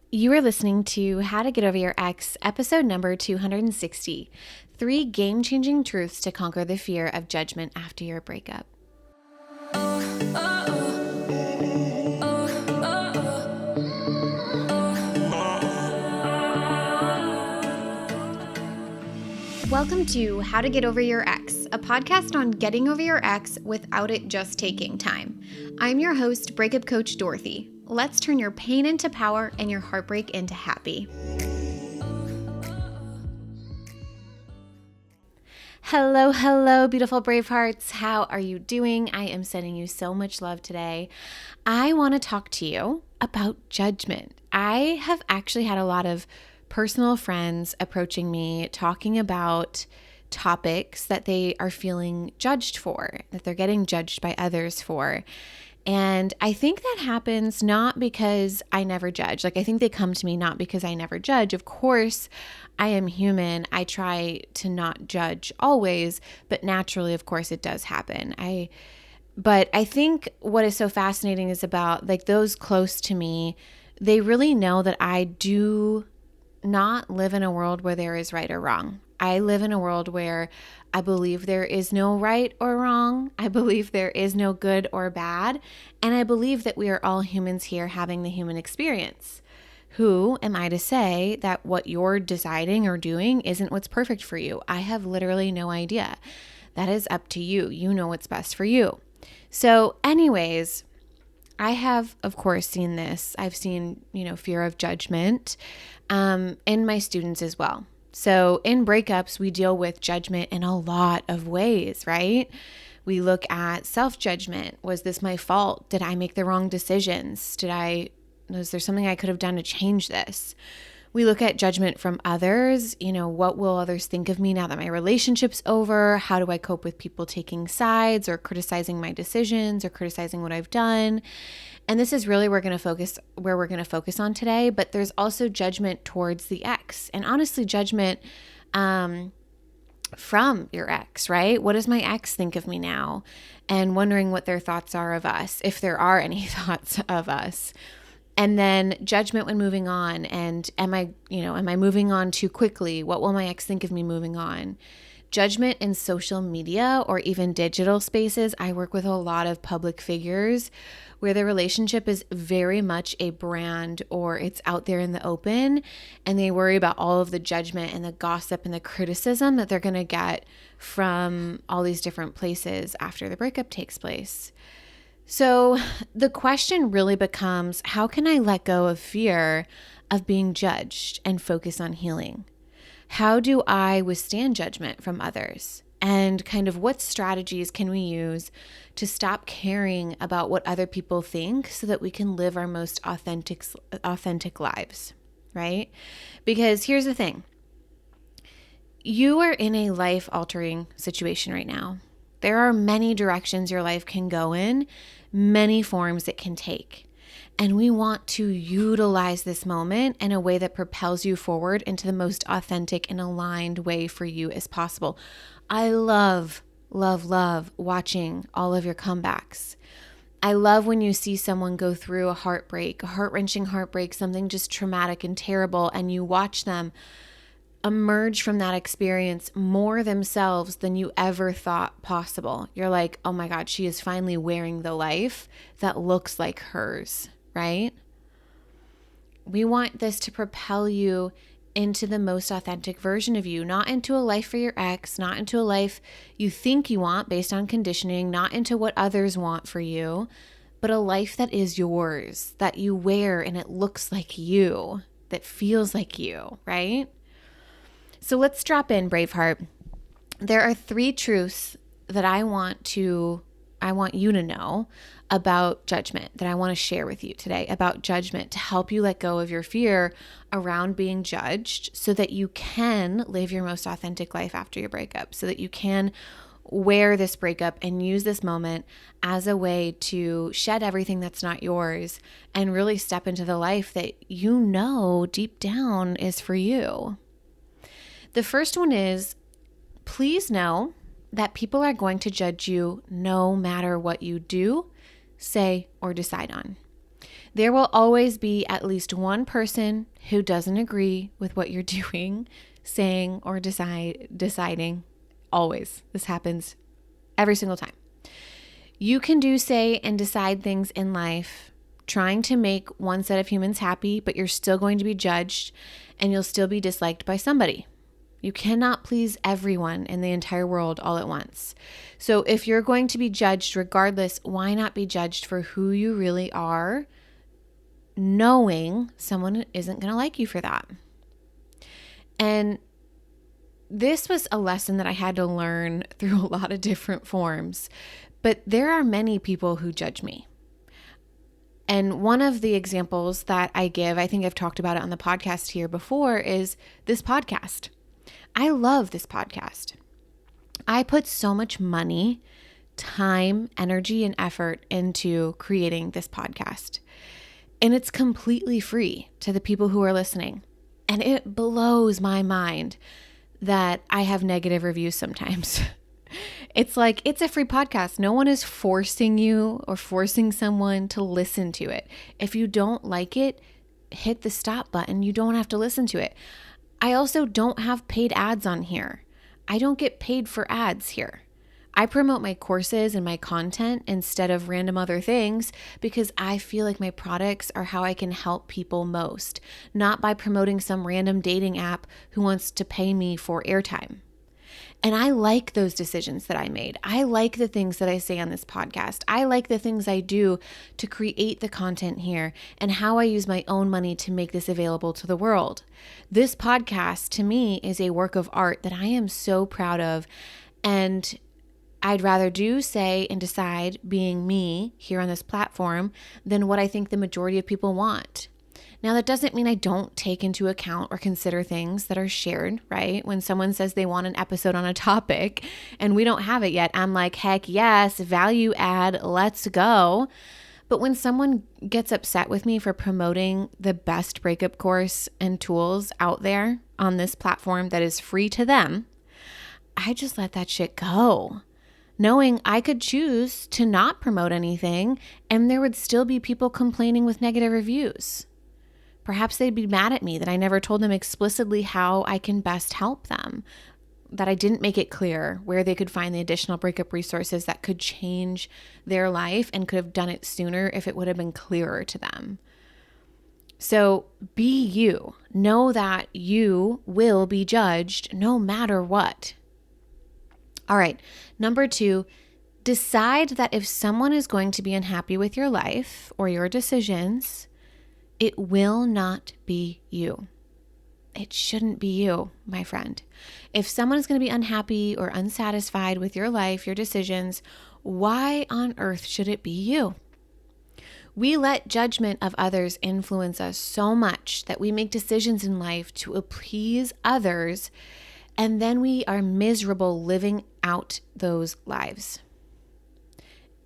You are listening to How to Get Over Your Ex, episode number 260, 3 game-changing truths to conquer the fear of judgment after your breakup. Welcome to How to Get Over Your Ex, a podcast on getting over your ex without it just taking time. I'm your host, breakup coach Dorothy. Let's turn your pain into power and your heartbreak into happy. Hello, beautiful brave hearts. How are you doing? I am sending you so much love today. I want to talk to you about judgment. I have actually had a lot of personal friends approaching me talking about topics that they are feeling judged for, that they're getting judged by others for. And I think that happens not because I never judge. I think they come to me not because I never judge. Of course, I am human. I try to not judge always, but naturally, of course, it does happen. But I think what is so fascinating is about those close to me, they really know that I do not live in a world where there is right or wrong. I live in a world where I believe there is no right or wrong. I believe there is no good or bad. And I believe that we are all humans here having the human experience. Who am I to say that what you're deciding or doing isn't what's perfect for you? I have literally no idea. That is up to you. You know what's best for you. So anyways, I have, of course, seen this. I've seen, fear of judgment in my students as well. So in breakups, we deal with judgment in a lot of ways, right? We look at self-judgment. Was this my fault? Did I make the wrong decisions? Was there something I could have done to change this? We look at judgment from others. What will others think of me now that my relationship's over? How do I cope with people taking sides or criticizing my decisions or criticizing what I've done? And this is really where we're going to focus on today, but there's also judgment towards the ex. And honestly, judgment from your ex, right? What does my ex think of me now? And wondering what their thoughts are of us, if there are any thoughts of us. And then judgment when moving on. And am I moving on too quickly? What will my ex think of me moving on? Judgment in social media or even digital spaces. I work with a lot of public figures where the relationship is very much a brand or it's out there in the open, and they worry about all of the judgment and the gossip and the criticism that they're going to get from all these different places after the breakup takes place. So the question really becomes, how can I let go of fear of being judged and focus on healing? How do I withstand judgment from others? And kind of what strategies can we use to stop caring about what other people think so that we can live our most authentic lives, right? Because here's the thing. You are in a life-altering situation right now. There are many directions your life can go in, many forms it can take. And we want to utilize this moment in a way that propels you forward into the most authentic and aligned way for you as possible. I love watching all of your comebacks. I love when you see someone go through a heartbreak, a heart-wrenching heartbreak, something just traumatic and terrible, and you watch them emerge from that experience more themselves than you ever thought possible. You're like, oh my God, she is finally wearing the life that looks like hers, right? We want this to propel you into the most authentic version of you, not into a life for your ex, not into a life you think you want based on conditioning, not into what others want for you, but a life that is yours, that you wear and it looks like you, that feels like you, right? So let's drop in, Braveheart. There are 3 truths that I want you to know about judgment, that I want to share with you today about judgment to help you let go of your fear around being judged so that you can live your most authentic life after your breakup, so that you can wear this breakup and use this moment as a way to shed everything that's not yours and really step into the life that you know deep down is for you. The first one is, please know that people are going to judge you no matter what you do, say, or decide on. There will always be at least one person who doesn't agree with what you're doing, saying, or deciding. Always. This happens every single time. You can do, say, and decide things in life, trying to make one set of humans happy, but you're still going to be judged and you'll still be disliked by somebody. You cannot please everyone in the entire world all at once. So if you're going to be judged regardless, why not be judged for who you really are, knowing someone isn't going to like you for that? And this was a lesson that I had to learn through a lot of different forms, but there are many people who judge me. And one of the examples that I give, I think I've talked about it on the podcast here before, is this podcast. I love this podcast. I put so much money, time, energy, and effort into creating this podcast. And it's completely free to the people who are listening. And it blows my mind that I have negative reviews sometimes. It's like, it's a free podcast. No one is forcing you or forcing someone to listen to it. If you don't like it, hit the stop button. You don't have to listen to it. I also don't have paid ads on here. I don't get paid for ads here. I promote my courses and my content instead of random other things because I feel like my products are how I can help people most, not by promoting some random dating app who wants to pay me for airtime. And I like those decisions that I made. I like the things that I say on this podcast. I like the things I do to create the content here and how I use my own money to make this available to the world. This podcast to me is a work of art that I am so proud of, and I'd rather do, say, and decide being me here on this platform than what I think the majority of people want. Now, that doesn't mean I don't take into account or consider things that are shared, right? When someone says they want an episode on a topic and we don't have it yet, I'm like, heck yes, value add, let's go. But when someone gets upset with me for promoting the best breakup course and tools out there on this platform that is free to them, I just let that shit go, knowing I could choose to not promote anything and there would still be people complaining with negative reviews. Perhaps they'd be mad at me that I never told them explicitly how I can best help them, that I didn't make it clear where they could find the additional breakup resources that could change their life and could have done it sooner if it would have been clearer to them. So be you. Know that you will be judged no matter what. All right, number 2, decide that if someone is going to be unhappy with your life or your decisions, it will not be you. It shouldn't be you, my friend. If someone is going to be unhappy or unsatisfied with your life, your decisions, why on earth should it be you? We let judgment of others influence us so much that we make decisions in life to appease others, and then we are miserable living out those lives.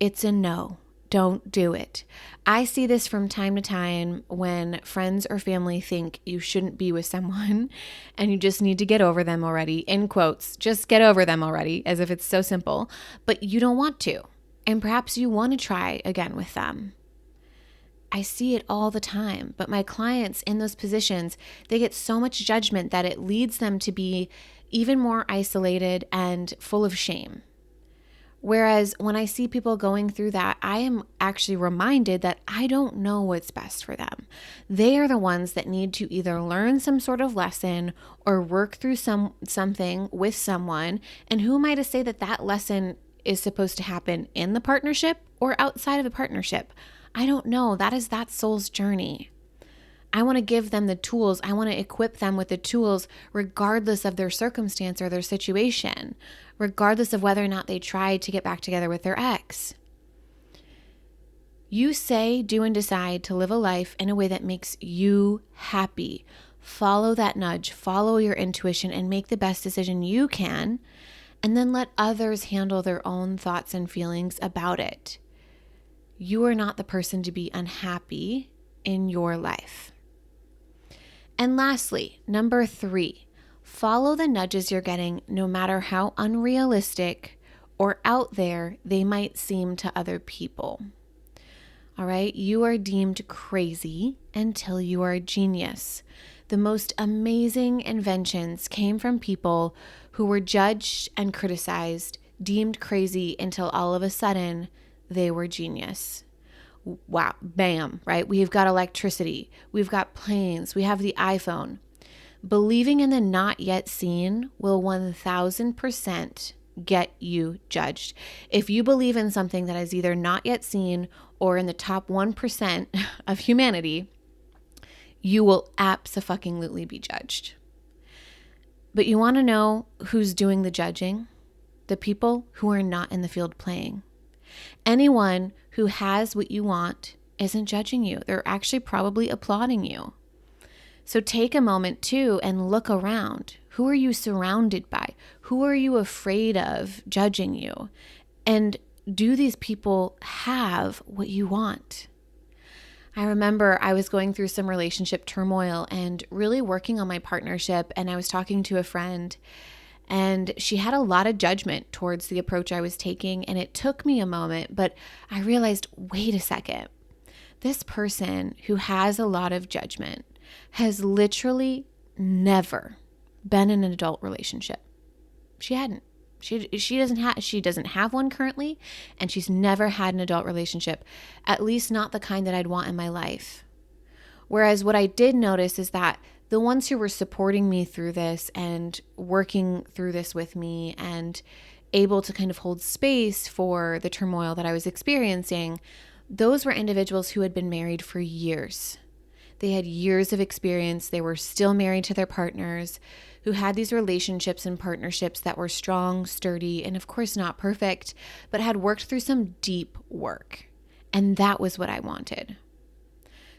It's a no. Don't do it. I see this from time to time when friends or family think you shouldn't be with someone and you just need to get over them already, in quotes, just get over them already, as if it's so simple, but you don't want to. And perhaps you want to try again with them. I see it all the time, but my clients in those positions, they get so much judgment that it leads them to be even more isolated and full of shame. Whereas when I see people going through that, I am actually reminded that I don't know what's best for them. They are the ones that need to either learn some sort of lesson or work through something with someone. And who am I to say that that lesson is supposed to happen in the partnership or outside of the partnership? I don't know. That is that soul's journey. I want to give them the tools. I want to equip them with the tools regardless of their circumstance or their situation, regardless of whether or not they tried to get back together with their ex. You say, do, and decide to live a life in a way that makes you happy. Follow that nudge, follow your intuition, and make the best decision you can, and then let others handle their own thoughts and feelings about it. You are not the person to be unhappy in your life. And lastly, number 3, follow the nudges you're getting no matter how unrealistic or out there they might seem to other people. All right. You are deemed crazy until you are a genius. The most amazing inventions came from people who were judged and criticized, deemed crazy until all of a sudden they were genius. Wow. Bam. Right. We've got electricity. We've got planes. We have the iPhone. Believing in the not yet seen will 1000% get you judged. If you believe in something that is either not yet seen or in the top 1% of humanity, you will abso-fucking-lutely be judged. But you want to know who's doing the judging? The people who are not in the field playing. Anyone who has what you want isn't judging you. They're actually probably applauding you. So take a moment too and look around. Who are you surrounded by? Who are you afraid of judging you? And do these people have what you want? I remember I was going through some relationship turmoil and really working on my partnership, and I was talking to a friend, and she had a lot of judgment towards the approach I was taking, and it took me a moment, but I realized, wait a second. This person who has a lot of judgment has literally never been in an adult relationship. She hadn't. She doesn't have one currently, and she's never had an adult relationship, at least not the kind that I'd want in my life. Whereas what I did notice is that the ones who were supporting me through this and working through this with me and able to kind of hold space for the turmoil that I was experiencing, those were individuals who had been married for years. They had years of experience. They were still married to their partners, who had these relationships and partnerships that were strong, sturdy, and of course not perfect, but had worked through some deep work. And that was what I wanted.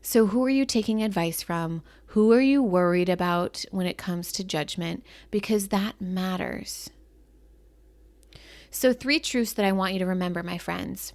So who are you taking advice from? Who are you worried about when it comes to judgment? Because that matters. So 3 truths that I want you to remember, my friends.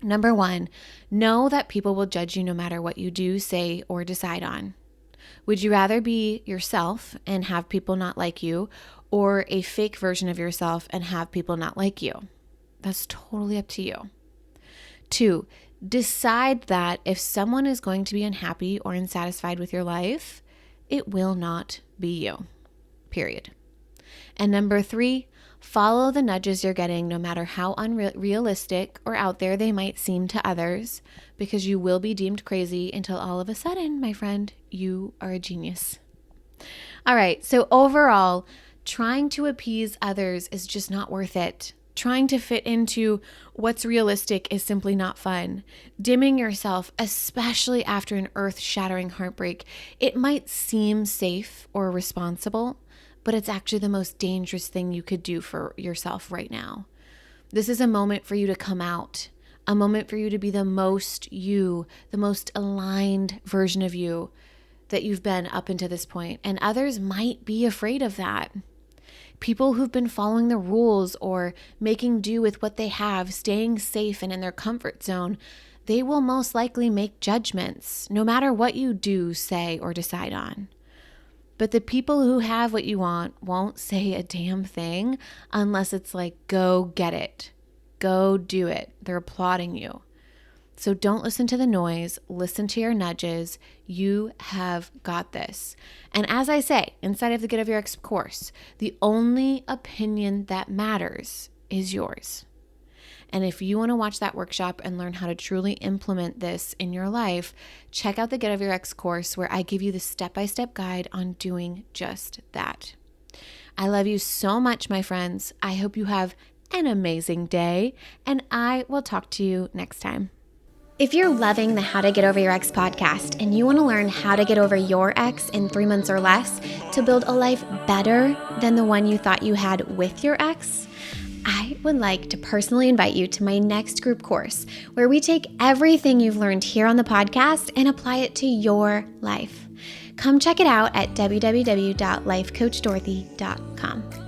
Number 1, know that people will judge you no matter what you do, say, or decide on. Would you rather be yourself and have people not like you, or a fake version of yourself and have people not like you? That's totally up to you. 2, decide that if someone is going to be unhappy or unsatisfied with your life, it will not be you. Period. And number 3, follow the nudges you're getting no matter how unrealistic or out there they might seem to others, because you will be deemed crazy until all of a sudden, my friend, you are a genius. All right, so overall, trying to appease others is just not worth it. Trying to fit into what's realistic is simply not fun. Dimming yourself, especially after an earth-shattering heartbreak, it might seem safe or responsible, but it's actually the most dangerous thing you could do for yourself right now. This is a moment for you to come out, a moment for you to be the most you, the most aligned version of you that you've been up until this point. And others might be afraid of that. People who've been following the rules or making do with what they have, staying safe and in their comfort zone, they will most likely make judgments, no matter what you do, say, or decide on. But the people who have what you want won't say a damn thing unless it's like, go get it. Go do it. They're applauding you. So don't listen to the noise. Listen to your nudges. You have got this. And as I say, inside of the Get Over Your Ex course, the only opinion that matters is yours. And if you want to watch that workshop and learn how to truly implement this in your life, check out the Get Over Your Ex course, where I give you the step-by-step guide on doing just that. I love you so much, my friends. I hope you have an amazing day, and I will talk to you next time. If you're loving the How to Get Over Your Ex podcast and you want to learn how to get over your ex in 3 months or less to build a life better than the one you thought you had with your ex, I would like to personally invite you to my next group course, where we take everything you've learned here on the podcast and apply it to your life. Come check it out at www.lifecoachdorothy.com.